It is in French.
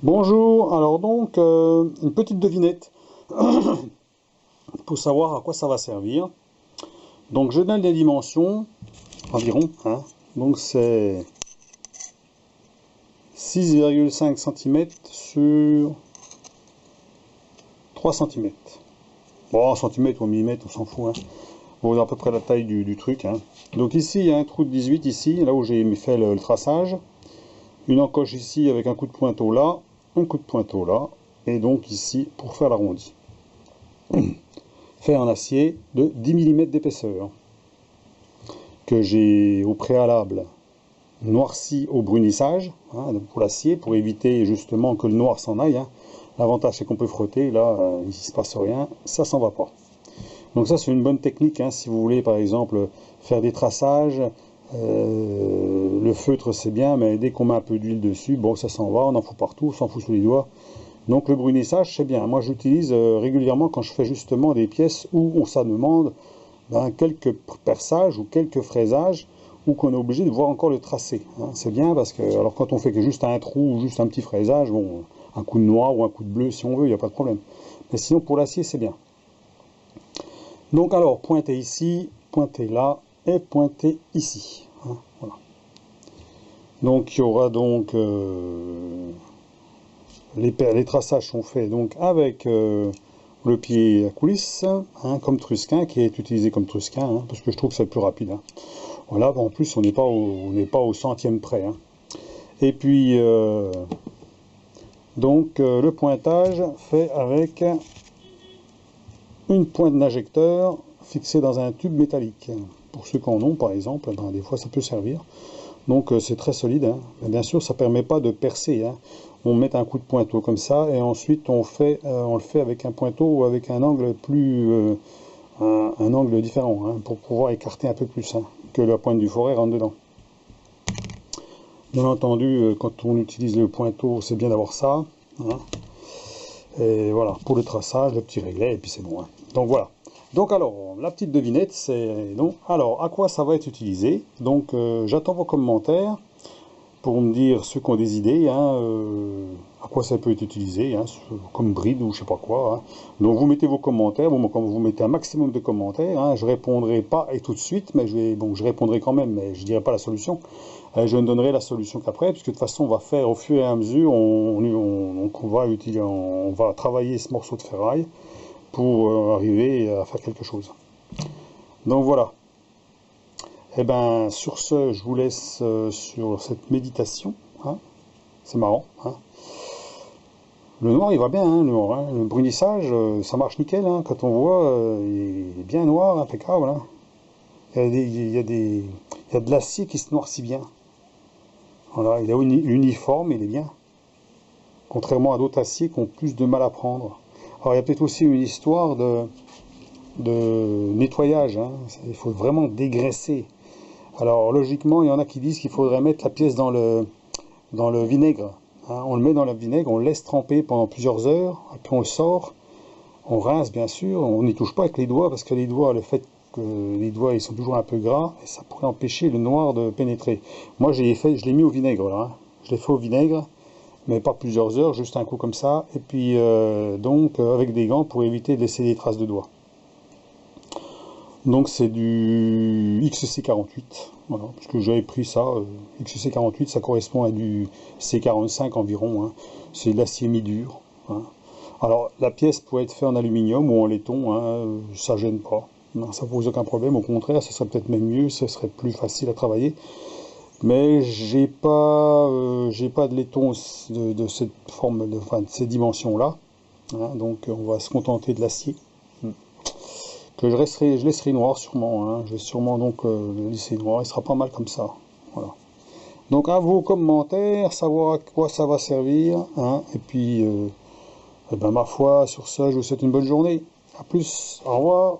Bonjour, alors donc une petite devinette pour savoir à quoi ça va servir. Donc je donne les dimensions environ, hein. Donc c'est 6,5 cm sur 3 cm. Bon, en centimètres ou en millimètres, on s'en fout, hein. Vous voyez à peu près la taille du truc, hein. Donc ici il y a un trou de 18 ici, là où j'ai fait le traçage. Une encoche ici avec un coup de pointeau là, un coup de pointeau là, et donc ici pour faire l'arrondi. Fait en acier de 10 mm d'épaisseur, que j'ai au préalable noirci au brunissage, hein, pour l'acier, pour éviter justement que le noir s'en aille, hein. L'avantage c'est qu'on peut frotter, là il ne se passe rien, ça s'en va pas. Donc ça c'est une bonne technique, hein, si vous voulez par exemple faire des traçages. Le feutre c'est bien, mais dès qu'on met un peu d'huile dessus, bon ça s'en va, on en fout partout, on s'en fout sous les doigts. Donc le brunissage c'est bien. Moi j'utilise régulièrement quand je fais justement des pièces où on ça demande quelques perçages ou quelques fraisages, ou qu'on est obligé de voir encore le tracé, hein. C'est bien parce que alors quand on fait que juste un trou ou juste un petit fraisage, bon, un coup de noir ou un coup de bleu si on veut, il n'y a pas de problème. Mais sinon pour l'acier c'est bien. Donc alors pointez ici, pointez là et pointez ici, hein, voilà. Donc il y aura donc les traçages sont faits donc avec le pied à coulisse, hein, comme Trusquin, qui est utilisé comme Trusquin, hein, parce que je trouve que c'est plus rapide, hein. Voilà, en plus on n'est pas au centième près, hein. Et puis donc le pointage fait avec une pointe d'injecteur fixée dans un tube métallique. Pour ceux qui en ont par exemple, des fois ça peut servir. Donc c'est très solide, hein. Mais bien sûr ça ne permet pas de percer, hein. On met un coup de pointeau comme ça et ensuite on le fait avec un pointeau ou avec un angle plus un angle différent, hein, pour pouvoir écarter un peu plus, hein, que la pointe du fourré rentre dedans. Bien entendu quand on utilise le pointeau c'est bien d'avoir ça, hein. Et voilà, pour le traçage, le petit réglet et puis c'est bon, hein. Donc voilà. Donc alors, la petite devinette, c'est donc, alors à quoi ça va être utilisé? Donc j'attends vos commentaires pour me dire ceux qui ont des idées, hein, à quoi ça peut être utilisé, hein, comme bride ou je sais pas quoi, hein. Donc vous mettez vos commentaires, vous mettez un maximum de commentaires, hein, je répondrai pas et tout de suite, mais je répondrai quand même, mais je dirai pas la solution. Je ne donnerai la solution qu'après, puisque de toute façon on va faire au fur et à mesure, on va travailler ce morceau de ferraille pour arriver à faire quelque chose. Donc voilà. Et ben sur ce, je vous laisse sur cette méditation, hein. C'est marrant, hein. Le noir il va bien, hein, le noir, hein. Le brunissage ça marche nickel, hein. Quand on voit il est bien noir, impeccable, hein. Il y a de l'acier qui se noircit bien. Voilà, il est uniforme, il est bien. Contrairement à d'autres aciers qui ont plus de mal à prendre. Alors il y a peut-être aussi une histoire de nettoyage, hein. Il faut vraiment dégraisser. Alors logiquement, il y en a qui disent qu'il faudrait mettre la pièce dans le vinaigre, hein. On le met dans le vinaigre, on le laisse tremper pendant plusieurs heures, et puis on le sort, on rince bien sûr, on n'y touche pas avec les doigts, parce que les doigts, le fait que les doigts ils sont toujours un peu gras, et ça pourrait empêcher le noir de pénétrer. Moi je l'ai mis au vinaigre là, hein. Je l'ai fait au vinaigre, mais pas plusieurs heures, juste un coup comme ça, et puis donc avec des gants pour éviter de laisser des traces de doigts. Donc c'est du XC48, voilà, parce que j'avais pris ça, XC48 ça correspond à du C45 environ, hein. C'est de l'acier mi-dur, hein. Alors la pièce pourrait être faite en aluminium ou en laiton, hein, ça gêne pas, non, ça pose aucun problème, au contraire ça serait peut-être même mieux, ce serait plus facile à travailler. Mais j'ai pas de laiton de cette forme, enfin, de ces dimensions là, hein, donc on va se contenter de l'acier. Que je laisserai noir sûrement, hein. Je vais sûrement donc le laisser noir, il sera pas mal comme ça, voilà. Donc à vos commentaires, savoir à quoi ça va servir, hein. Et puis eh ben, ma foi, sur ça je vous souhaite une bonne journée, à plus, au revoir.